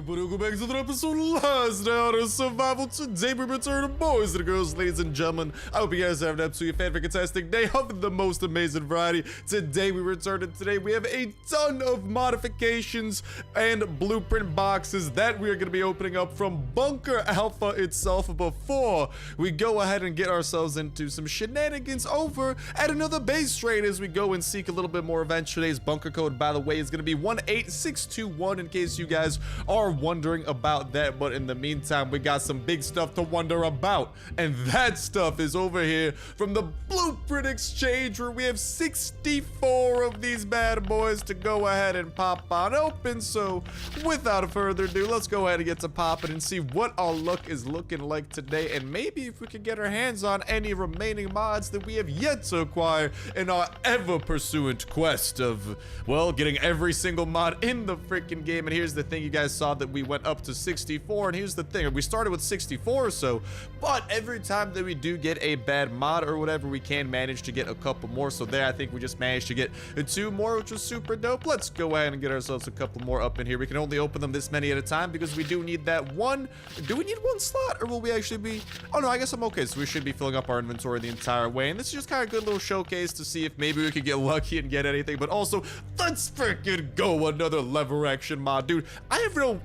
Welcome back to another episode of Last Night of Survival. Today we return, boys and girls, ladies and gentlemen. I hope you guys have an absolutely fantastic day of the most amazing variety. Today we return, and today we have a ton of modifications and blueprint boxes that we are going to be opening up from Bunker Alpha itself. Before we go ahead and get ourselves into some shenanigans over at another base trade as we go and seek a little bit more revenge. Today's bunker code, by the way, is going to be 18621 in case you guys are wondering about that. But in the meantime, we got some big stuff to wonder about, and that stuff is over here from the blueprint exchange, where we have 64 of these bad boys to go ahead and pop on open. So without further ado, let's go ahead and get to popping and see what our luck is looking like today, and maybe if we can get our hands on any remaining mods that we have yet to acquire in our ever pursuant quest of, well, getting every single mod in the freaking game. And here's the thing, you guys saw that we went up to 64, and here's the thing, we started with 64 or so, but every time that we do get a bad mod or whatever, we can manage to get a couple more. So there, I think we just managed to get 2 more, which was super dope. Let's go ahead and get ourselves a couple more up in here. We can only open them this many at a time because we do need that one. Do we need one slot, or will we actually be, oh no, I guess I'm okay. So we should be filling up our inventory the entire way, and this is just kind of a good little showcase to see if maybe we could get lucky and get anything. But also, let's freaking go another lever action mod. Dude, I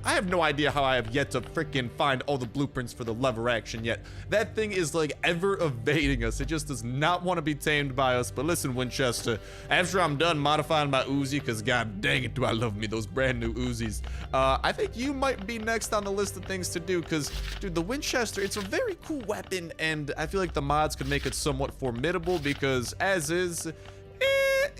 have no idea how I have yet to freaking find all the blueprints for the lever action yet. That thing is like ever evading us. It just does not want to be tamed by us. But listen, Winchester, after I'm done modifying my Uzi, because god dang it, do I love me those brand new Uzis, I think you might be next on the list of things to do, because dude, the Winchester, it's a very cool weapon, and I feel like the mods could make it somewhat formidable, because as is,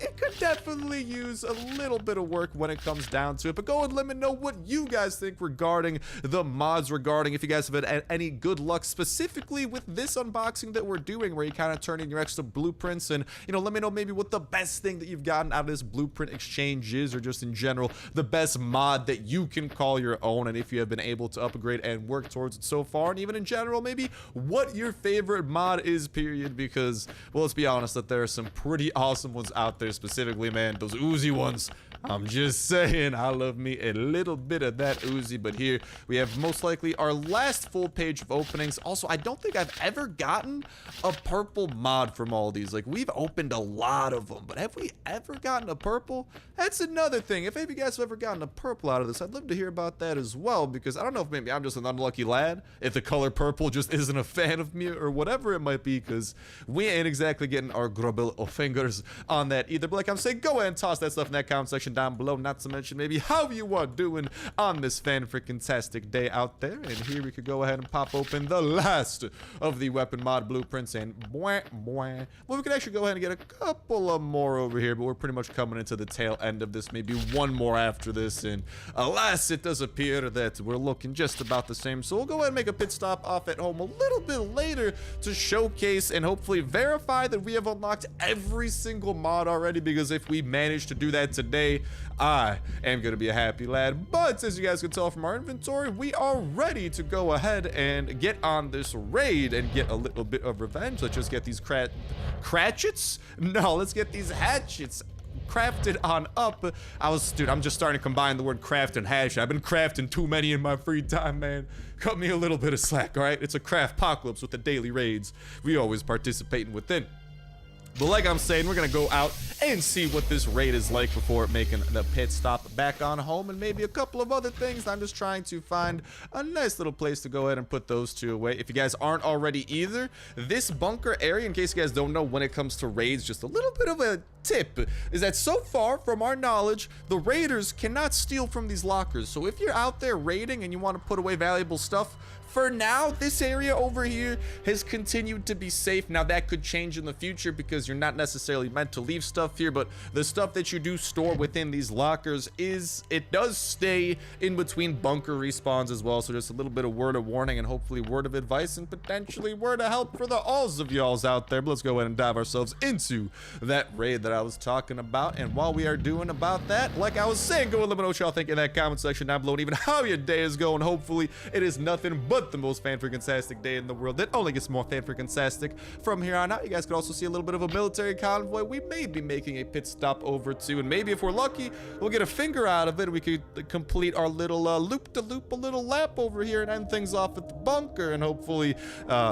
it could definitely use a little bit of work when it comes down to it. But go and let me know what you guys think regarding the mods, regarding if you guys have had any good luck specifically with this unboxing that we're doing, where you kind of turn in your extra blueprints. And, you know, let me know maybe what the best thing that you've gotten out of this blueprint exchange is, or just in general, the best mod that you can call your own, and if you have been able to upgrade and work towards it so far, and even in general, maybe what your favorite mod is, period. Because, well, let's be honest, that there are some pretty awesome ones out there. Specifically, man, those Uzi ones, I'm just saying, I love me a little bit of that Uzi. But here we have most likely our last full page of openings. Also, I don't think I've ever gotten a purple mod from all these. Like, we've opened a lot of them, but have we ever gotten a purple? That's another thing. If any of you guys have ever gotten a purple out of this, I'd love to hear about that as well, because I don't know if maybe I'm just an unlucky lad, if the color purple just isn't a fan of me, or whatever it might be, because we ain't exactly getting our grubble of fingers on that either. But like I'm saying, go ahead and toss that stuff in that comment section down below, not to mention maybe how you are doing on this fan-freaking-tastic day out there. And here we could go ahead and pop open the last of the weapon mod blueprints, and well, we could actually go ahead and get a couple of more over here, but we're pretty much coming into the tail end of this, maybe one more after this, and alas, it does appear that we're looking just about the same. So we'll go ahead and make a pit stop off at home a little bit later to showcase and hopefully verify that we have unlocked every single mod already, because if we manage to do that today, I am going to be a happy lad. But as you guys can tell from our inventory, we are ready to go ahead and get on this raid and get a little bit of revenge. Let's just get these cratchets? No, let's get these hatchets crafted on up. Dude, I'm just starting to combine the word craft and hatchet. I've been crafting too many in my free time, man. Cut me a little bit of slack, all right? It's a craft apocalypse with the daily raids we always participating within. But like I'm saying, we're gonna go out and see what this raid is like before making the pit stop back on home, and maybe a couple of other things. I'm just trying to find a nice little place to go ahead and put those two away. If you guys aren't already either, this bunker area, in case you guys don't know, when it comes to raids, just a little bit of a tip is that so far from our knowledge, the raiders cannot steal from these lockers. So if you're out there raiding and you want to put away valuable stuff, for now, this area over here has continued to be safe. Now, that could change in the future, because you're not necessarily meant to leave stuff here, but the stuff that you do store within these lockers it does stay in between bunker respawns as well. So just a little bit of word of warning, and hopefully word of advice, and potentially word of help for the alls of y'alls out there. But let's go ahead and dive ourselves into that raid that I was talking about. And while we are doing about that, like I was saying, go and let me know what y'all think in that comment section down below, and even how your day is going. Hopefully it is nothing but the most fan-freaking-tastic day in the world that only gets more fan-freaking-tastic from here on out. You guys could also see a little bit of a a military convoy we may be making a pit stop over to, and maybe if we're lucky, we'll get a finger out of it. We could complete our little loop-to-loop, a little lap over here and end things off at the bunker, and hopefully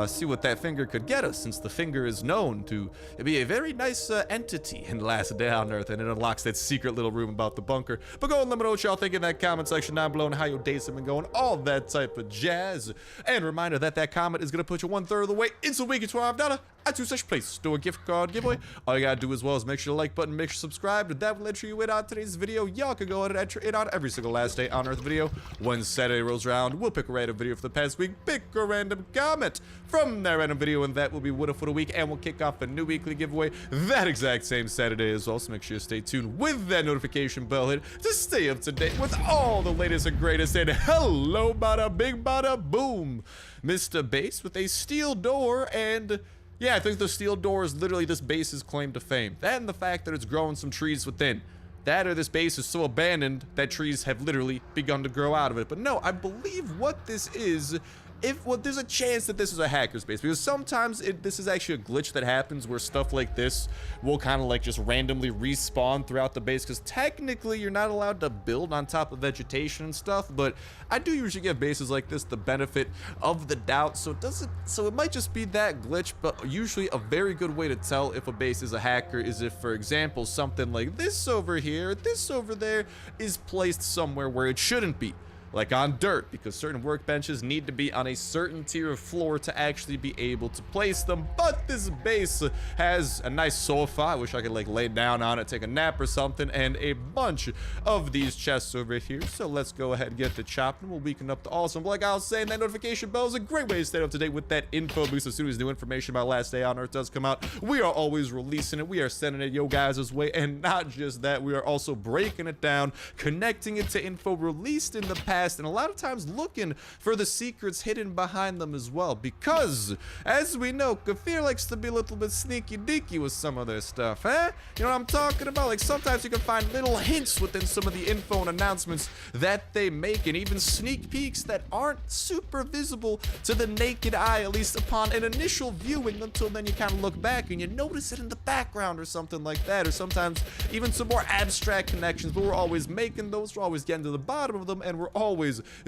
see what that finger could get us, since the finger is known to be a very nice entity in Last Day on Earth, and it unlocks that secret little room about the bunker. But go and let me know what y'all think in that comment section down below and how your days have been going, all that type of jazz. And reminder that comment is going to put you 1/3 of the way into weekly $12 at such place. Do a gift card giveaway. All you gotta do as well is make sure to like button, make sure to subscribe, and that will enter you in on today's video. Y'all can go ahead and enter in on every single Last Day on Earth video. When Saturday rolls around, we'll pick a random video for the past week, pick a random comment from that random video, and that will be What If for the week, and we'll kick off a new weekly giveaway that exact same Saturday as well. So make sure you stay tuned with that notification bell hit to stay up to date with all the latest and greatest. And hello, bada bing, bada boom, Mr. Base with a steel door. And yeah, I think the steel door is literally this base's claim to fame. That and the fact that it's growing some trees within. That or this base is so abandoned that trees have literally begun to grow out of it. But no, I believe what this is, there's a chance that this is a hacker's base, because sometimes this is actually a glitch that happens where stuff like this will kind of like just randomly respawn throughout the base, because technically you're not allowed to build on top of vegetation and stuff, but I do usually give bases like this the benefit of the doubt, so it might just be that glitch. But usually a very good way to tell if a base is a hacker is if, for example, something like this over here, this over there is placed somewhere where it shouldn't be, like on dirt, because certain workbenches need to be on a certain tier of floor to actually be able to place them. But this base has a nice sofa. I wish I could like lay down on it, take a nap or something, and a bunch of these chests over here. So let's go ahead and get to chopping. We'll weaken up the awesome. Like I was saying, that notification bell is a great way to stay up to date with that info boost. As soon as new information about Last Day on Earth does come out, we are always releasing it. We are sending it yo guys' way, and not just that, we are also breaking it down, connecting it to info released in the past, and a lot of times looking for the secrets hidden behind them as well, because as we know, Kafir likes to be a little bit sneaky deaky with some of their stuff, eh? You know what I'm talking about? Like sometimes you can find little hints within some of the info and announcements that they make, and even sneak peeks that aren't super visible to the naked eye, at least upon an initial viewing, until then you kind of look back and you notice it in the background or something like that, or sometimes even some more abstract connections. But we're always making those, we're always getting to the bottom of them, and we're always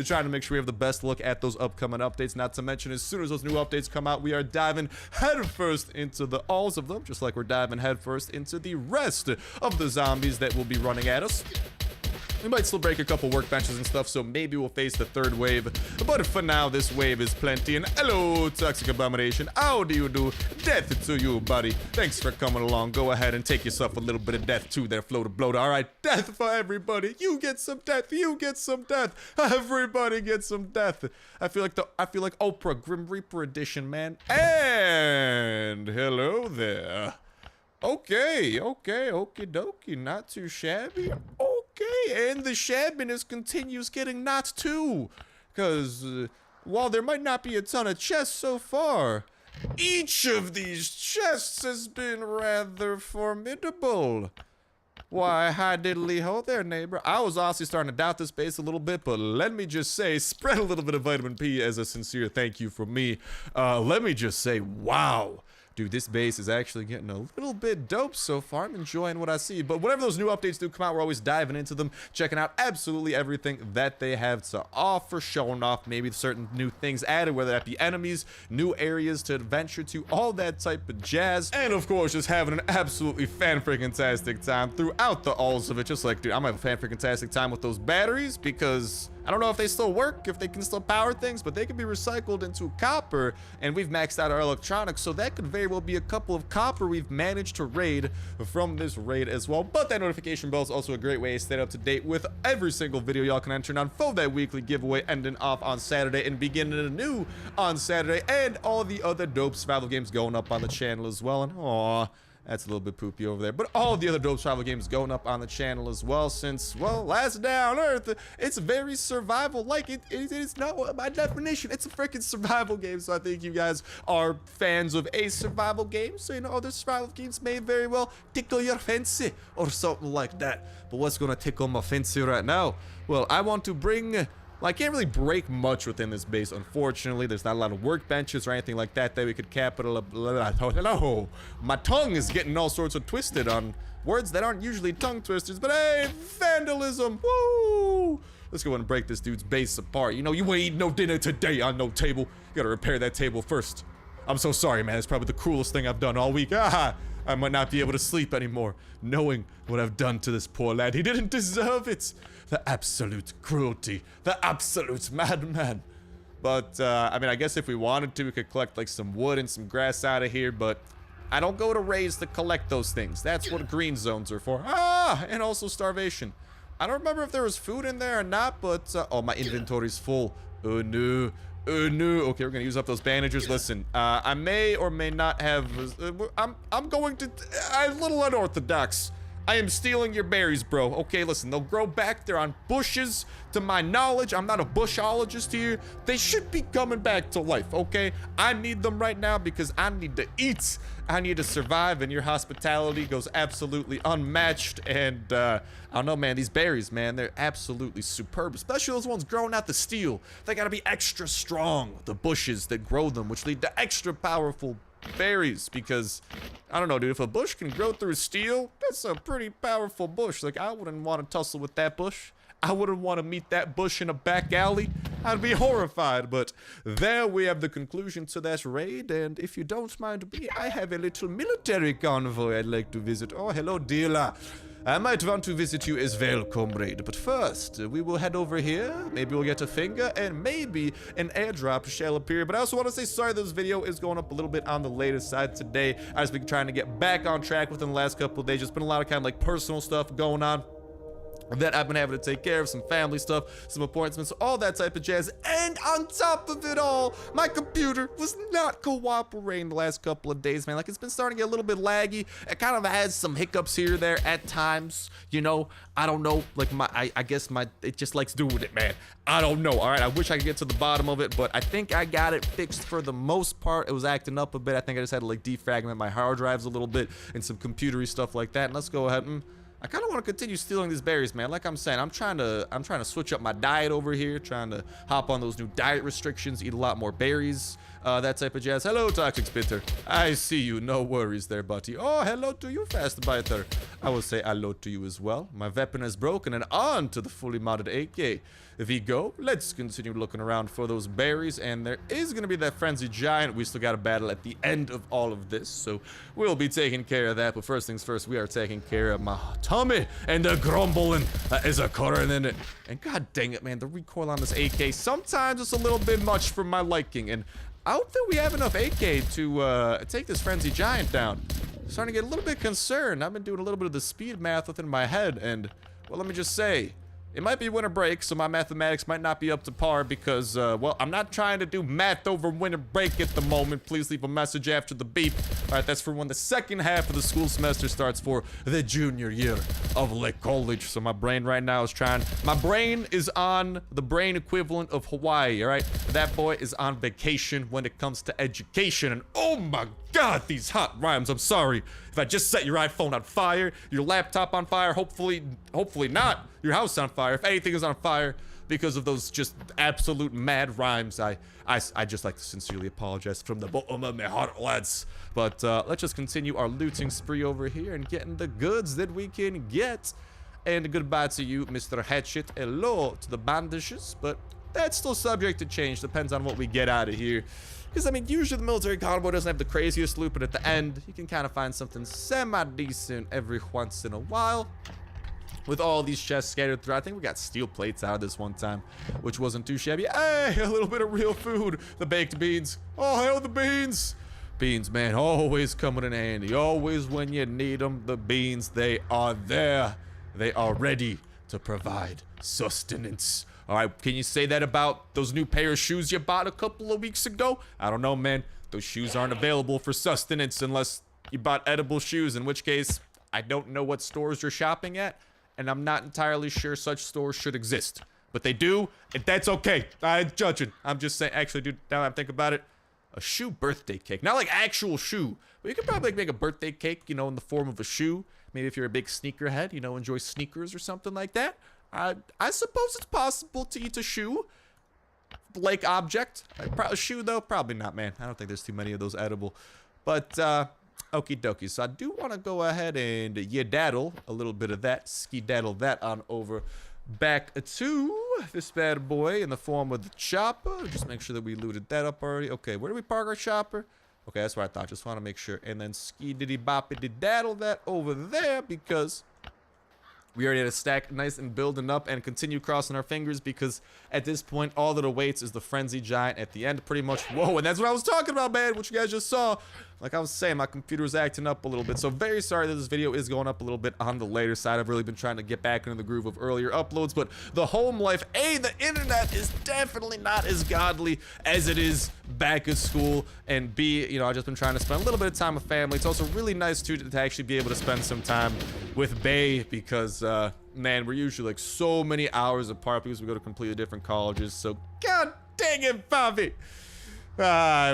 trying to make sure we have the best look at those upcoming updates. Not to mention, as soon as those new updates come out, we are diving headfirst into alls of them, just like we're diving headfirst into the rest of the zombies that will be running at us. We might still break a couple workbenches and stuff, so maybe we'll face the third wave. But for now, this wave is plenty. And hello, Toxic Abomination. How do you do? Death to you, buddy. Thanks for coming along. Go ahead and take yourself a little bit of death too there, Floater Bloater. All right, death for everybody. You get some death. You get some death. Everybody gets some death. I feel like Oprah Grim Reaper edition, man. And hello there. Okay, okie dokie. Not too shabby. Okay, and the shabbiness continues getting not too, because while there might not be a ton of chests so far, each of these chests has been rather formidable. Why, hi diddly ho there, neighbor. I was honestly starting to doubt this base a little bit, but let me just say, spread a little bit of vitamin P as a sincere thank you from me. Let me just say, wow. Dude, this base is actually getting a little bit dope so far. I'm enjoying what I see. But whenever those new updates do come out, we're always diving into them, checking out absolutely everything that they have to offer, showing off maybe certain new things added, whether that be enemies, new areas to adventure to, all that type of jazz. And of course, just having an absolutely fan-freaking-tastic time throughout the alls of it. Just like, dude, I'm having a fan-freaking-tastic time with those batteries, because I don't know if they still work, if they can still power things, but they can be recycled into copper, and we've maxed out our electronics, so that could very well be a couple of copper we've managed to raid from this raid as well. But that notification bell is also a great way to stay up to date with every single video y'all can enter on for that weekly giveaway ending off on Saturday and beginning anew on Saturday, and all the other dope survival games going up on the channel as well. And aw, that's a little bit poopy over there. But all the other dope travel games going up on the channel as well, since, well, Last Day on Earth, it's very survival-like. It is not, by definition, it's a freaking survival game. So I think you guys are fans of a survival game. So, you know, other survival games may very well tickle your fancy or something like that. But what's gonna tickle my fancy right now? Well, I want to bring Well, I can't really break much within this base, unfortunately. There's not a lot of workbenches or anything like that we could capitalize. Hello. My tongue is getting all sorts of twisted on words that aren't usually tongue twisters, but hey, vandalism. Woo! Let's go ahead and break this dude's base apart. You know, you ain't eating no dinner today on no table. You gotta repair that table first. I'm so sorry, man. It's probably the cruelest thing I've done all week. Ah, I might not be able to sleep anymore, knowing what I've done to this poor lad. He didn't deserve it. The absolute cruelty. The absolute madman. But, I mean, I guess if we wanted to, we could collect, like, some wood and some grass out of here, but I don't go to raids to collect those things. That's what green zones are for. Ah, and also starvation. I don't remember if there was food in there or not, but, oh, my inventory's full. Oh, no. Oh, no. Okay, we're gonna use up those bandages. Listen, I may or may not have, I'm going to, I'm a little unorthodox. I am stealing your berries, bro. Okay, listen, they'll grow back. They're on bushes, to my knowledge. I'm not a bushologist here. They should be coming back to life, okay? I need them right now because I need to eat. I need to survive, and your hospitality goes absolutely unmatched. And, I don't know, man, these berries, man, they're absolutely superb. Especially those ones growing out the steel. They gotta be extra strong, the bushes that grow them, which lead to extra powerful berries, because I don't know, dude, if a bush can grow through steel, that's a pretty powerful bush. Like, I wouldn't want to tussle with that bush. I wouldn't want to meet that bush in a back alley. I'd be horrified. But there we have the conclusion to that raid, and if you don't mind me, I have a little military convoy I'd like to visit. Oh, hello, dealer. I might want to visit you as well, comrade, but first, we will head over here, maybe we'll get a finger, and maybe an airdrop shall appear. But I also want to say sorry this video is going up a little bit on the latest side today. I've just been trying to get back on track within the last couple of days. Just been a lot of kind of like personal stuff going on that I've been having to take care of, some family stuff, some appointments, all that type of jazz. And on top of it all, my computer was not cooperating the last couple of days, man. Like, it's been starting to get a little bit laggy. It kind of has some hiccups here or there at times, you know. I don't know, like, I guess it just likes doing it, man. I don't know. All right, I wish I could get to the bottom of it, but I think I got it fixed for the most part. It was acting up a bit. I think I just had to, like, defragment my hard drives a little bit and some computery stuff like that. And let's go ahead and I kind of want to continue stealing these berries, man. Like I'm saying, I'm trying to switch up my diet over here, trying to hop on those new diet restrictions, eat a lot more berries, that type of jazz. Hello, Toxic Spitter. I see you. No worries there, buddy. Oh, hello to you, Fast Biter. I will say hello to you as well. My weapon is broken, and on to the fully modded AK. If we go, let's continue looking around for those berries, and there is going to be that frenzied giant we still got to battle at the end of all of this, so we'll be taking care of that. But first things first, we are taking care of my tummy and the grumbling that is occurring in it. And god dang it, man, the recoil on this AK, sometimes it's a little bit much for my liking, and I don't think we have enough AK to take this frenzied giant down. I'm starting to get a little bit concerned. I've been doing a little bit of the speed math within my head, and, well, let me just say, it might be winter break, so my mathematics might not be up to par because, well, I'm not trying to do math over winter break at the moment. Please leave a message after the beep. All right, that's for when the second half of the school semester starts for the junior year of Lake College. So my brain right now is my brain is on the brain equivalent of Hawaii, all right? That boy is on vacation when it comes to education. And oh my god, these hot rhymes. I'm sorry if I just set your iPhone on fire, your laptop on fire, hopefully not your house on fire. If anything is on fire because of those just absolute mad rhymes, I just like to sincerely apologize from the bottom of my heart, lads. But let's just continue our looting spree over here and getting the goods that we can get. And goodbye to you, Mr. Hatchet. Hello to the bandages, but that's still subject to change. Depends on what we get out of here. Because, I mean, usually the military convoy doesn't have the craziest loot, but at the end, you can kind of find something semi-decent every once in a while. With all these chests scattered through, I think we got steel plates out of this one time, which wasn't too shabby. Hey, a little bit of real food. The baked beans. Oh, hell, the beans. Beans, man, always coming in handy. Always when you need them, the beans, they are there. They are ready to provide sustenance. All right, can you say that about those new pair of shoes you bought a couple of weeks ago? I don't know, man. Those shoes aren't available for sustenance unless you bought edible shoes, in which case, I don't know what stores you're shopping at, and I'm not entirely sure such stores should exist. But they do, and that's okay. I'm judging. I'm just saying, actually, dude, now that I'm thinking about it, a shoe birthday cake. Not like actual shoe, but you could probably make a birthday cake, you know, in the form of a shoe. Maybe if you're a big sneakerhead, you know, enjoy sneakers or something like that. I suppose it's possible to eat a shoe. Lake object. A shoe, though? Probably not, man. I don't think there's too many of those edible. But, okie dokie. So I do want to go ahead and daddle a little bit of that. Ski-daddle that on over back to this bad boy in the form of the chopper. Just make sure that we looted that up already. Okay, where do we park our chopper? Okay, that's what I thought. Just want to make sure. And then ski-diddy-boppity-daddle that over there because we already had a stack nice and building up and continue crossing our fingers because at this point, all that awaits is the frenzy giant at the end pretty much. Whoa, and that's what I was talking about, man, what you guys just saw. Like I was saying, my computer was acting up a little bit. So very sorry that this video is going up a little bit on the later side. I've really been trying to get back into the groove of earlier uploads. But the home life, the internet is definitely not as godly as it is back at school. And B, I've just been trying to spend a little bit of time with family. It's also really nice, too, to actually be able to spend some time with Bay because, man, we're usually like so many hours apart because we go to completely different colleges. So, god dang it, Bobby. We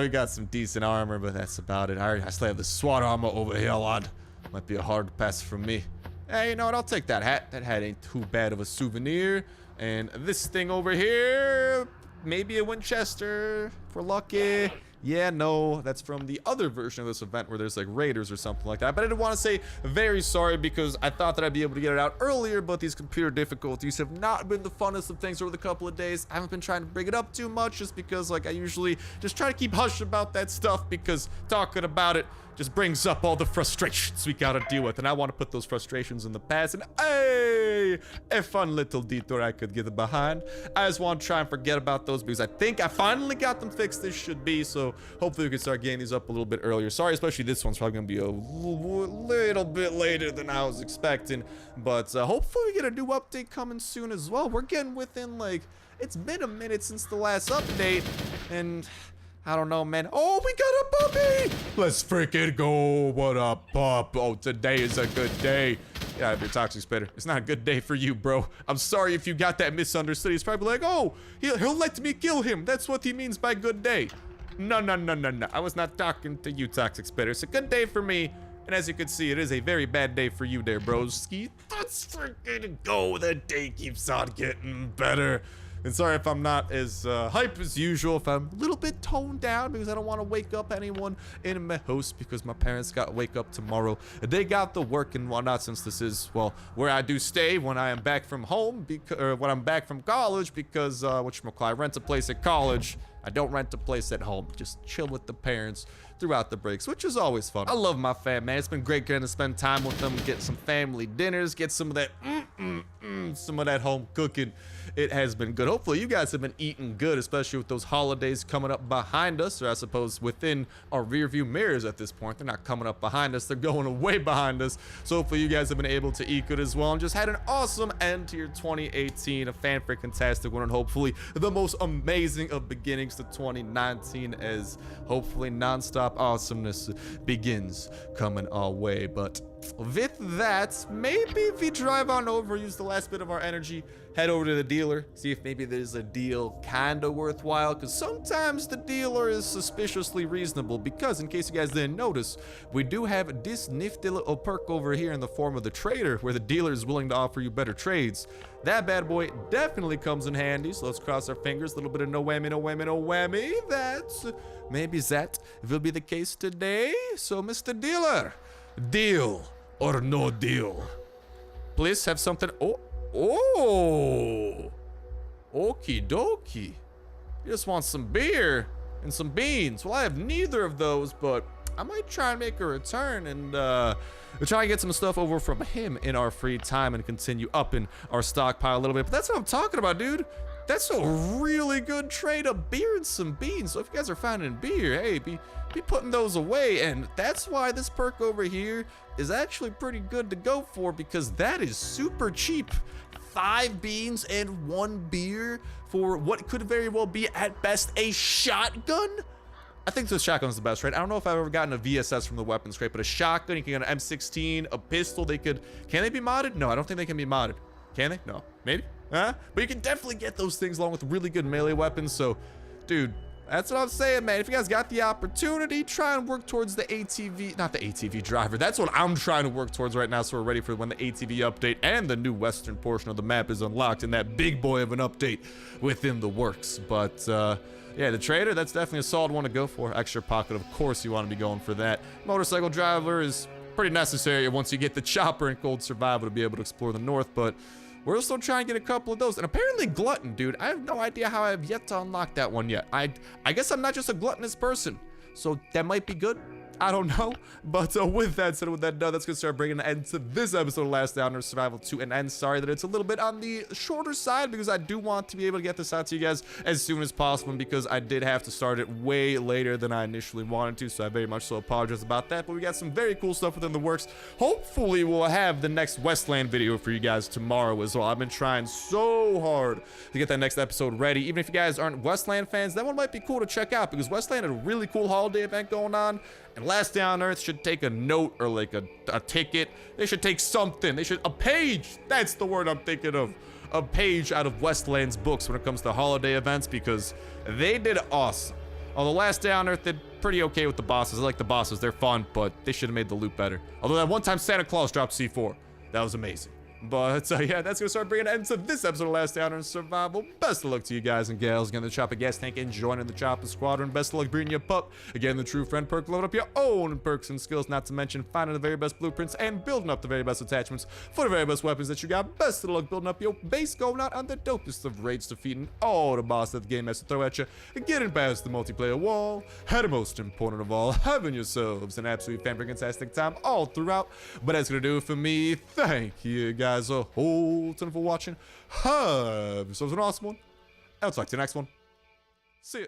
got some decent armor, but that's about it. I still have the SWAT armor over here, lad. Might be a hard pass for me. Hey, you know what? I'll take that hat. That hat ain't too bad of a souvenir. And this thing over here, maybe a Winchester if we're lucky. Yeah, no, that's from the other version of this event where there's like raiders or something like that. But I did want to say very sorry because I thought that I'd be able to get it out earlier, but these computer difficulties have not been the funnest of things over the couple of days. I haven't been trying to bring it up too much just because like I usually just try to keep hush about that stuff because talking about it just brings up all the frustrations we gotta deal with, and I want to put those frustrations in the past. And hey, a fun little detour I could get behind. I just want to try and forget about those because I think I finally got them fixed. This should be, so hopefully we can start getting these up a little bit earlier. Sorry, especially this one's probably gonna be a little bit later than I was expecting, but hopefully we get a new update coming soon as well. We're getting within like, it's been a minute since the last update, and I don't know, man. Oh, we got a puppy! Let's freaking go. What up, pup? Oh, today is a good day. Yeah, if you're toxic spitter, it's not a good day for you, bro. I'm sorry if you got that misunderstood. He's probably like, oh, he'll let me kill him. That's what he means by good day. No. I was not talking to you, toxic spitter. It's a good day for me. And as you can see, it is a very bad day for you there, broski. Let's freaking go. The day keeps on getting better. And sorry if I'm not as hype as usual, if I'm a little bit toned down because I don't want to wake up anyone in my house because my parents got to wake up tomorrow. They got the work and whatnot since this is, well, where I do stay when I am back from home, or when I'm back from college because, whatchamacallit, I rent a place at college. I don't rent a place at home. Just chill with the parents throughout the breaks, which is always fun. I love my fam, man. It's been great getting to spend time with them, get some family dinners, get some of that some of that home cooking. It has been good. Hopefully you guys have been eating good, especially with those holidays coming up behind us, or I suppose within our rear view mirrors at this point. They're not coming up behind us, they're going way behind us. So hopefully you guys have been able to eat good as well and just had an awesome end to your 2018, a fan-freaking-tastic one, and hopefully the most amazing of beginnings to 2019 as hopefully non-stop awesomeness begins coming our way. But with that, maybe if we drive on over, use the last bit of our energy, head over to the dealer, see if maybe there's a deal kinda worthwhile, because sometimes the dealer is suspiciously reasonable, because in case you guys didn't notice, we do have this nifty little perk over here in the form of the trader, where the dealer is willing to offer you better trades. That bad boy definitely comes in handy, so let's cross our fingers. A little bit of no whammy, no whammy, no whammy. That's maybe that will be the case today. So, Mr. Dealer, deal or no deal? Please have something. Oh, okie dokie. You just want some beer and some beans. Well, I have neither of those, but I might try and make a return and try and get some stuff over from him in our free time and continue upping our stockpile a little bit. But that's what I'm talking about, dude. That's a really good trade of beer and some beans. So if you guys are finding beer, hey, be putting those away. And that's why this perk over here is actually pretty good to go for, because that is super cheap. 5 beans and 1 beer for what could very well be at best a shotgun. I think the shotgun's the best, right? I don't know if I've ever gotten a VSS from the weapons crate, but a shotgun, you can get an M16, a pistol, can they be modded? No, I don't think they can be modded. Can they? No, maybe? Huh? But you can definitely get those things along with really good melee weapons. So, dude, That's what I'm saying, man. If you guys got the opportunity, try and work towards the ATV, not the ATV driver. That's what I'm trying to work towards right now, so we're ready for when the ATV update and the new western portion of the map is unlocked and that big boy of an update within the works. But, yeah, the trader, that's definitely a solid one to go for. Extra pocket, of course, you want to be going for that. Motorcycle driver is pretty necessary once you get the chopper in cold survival to be able to explore the north, but we're still trying to get a couple of those. And apparently glutton, dude. I have no idea how I have yet to unlock that one yet. I guess I'm not just a gluttonous person, so that might be good. I don't know. But with that said, with that done, that's going to start bringing an end to this episode of Last Down or Survival 2. And end, sorry that it's a little bit on the shorter side because I do want to be able to get this out to you guys as soon as possible because I did have to start it way later than I initially wanted to. So I very much so apologize about that. But we got some very cool stuff within the works. Hopefully we'll have the next Westland video for you guys tomorrow as well. I've been trying so hard to get that next episode ready. Even if you guys aren't Westland fans, that one might be cool to check out because Westland had a really cool holiday event going on. And Last Down Earth should take a note or like a ticket. They should take something. They should, a page. That's the word I'm thinking of. A page out of Westland's books when it comes to holiday events because they did awesome. Although Last Down Earth did pretty okay with the bosses. I like the bosses. They're fun, but they should have made the loot better. Although that one time Santa Claus dropped C4. That was amazing. But yeah, that's gonna start bringing an end to this episode of Last Down and Survival. Best of luck to you guys and gals. Again, the Chopper Gas Tank and joining the Chopper Squadron. Best of luck bringing your pup. Again, the True Friend Perk. Load up your own perks and skills, not to mention finding the very best blueprints and building up the very best attachments for the very best weapons that you got. Best of luck building up your base, going out on the dopest of raids, defeating all the bosses that the game has to throw at you, getting past the multiplayer wall, and most important of all, having yourselves an absolute fantastic time all throughout. But that's gonna do it for me. Thank you guys a whole ton for watching. Have yourselves an awesome one. I'll talk to you next one. See ya.